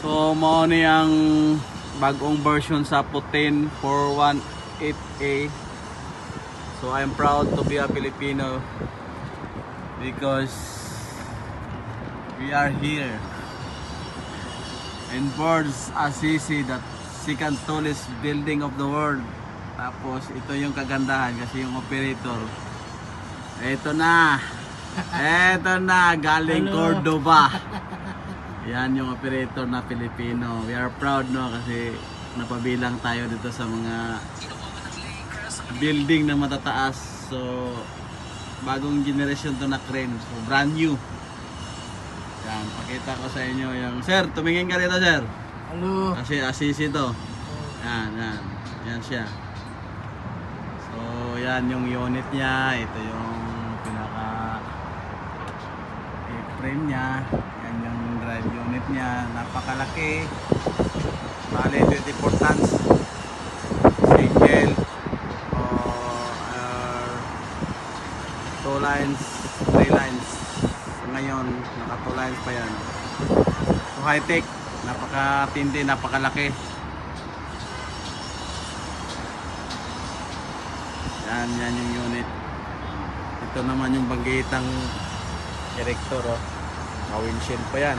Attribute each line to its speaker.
Speaker 1: So mao ni ang bagong version sa Putin 418A. So I'm proud to be a Filipino because we are here in Burj Assisi, that second tallest building of the world. Tapos ito yung kagandahan kasi yung operator, ito na galing Cordoba. Yan yung operator na Pilipino. We are proud, no, kasi napabilang tayo dito sa mga building na matataas. So bagong generation to na crane, so brand new. Yan, pakita ko sa inyo yung, sir, tumingin ka dito, sir.
Speaker 2: Hello.
Speaker 1: Kasi Assisi to. Yan siya. So yan yung unit niya. Ito yung pinaka frame niya. Yan yung drive unit niya. Napakalaki. Bale 24 tons. Single. 2 lines, 3 lines. So ngayon naka 2 lines pa yan. So high tech. Napakatindi, napakalaki. Yan yung unit. Ito naman yung bagitang director, oh. Windshield pa yan.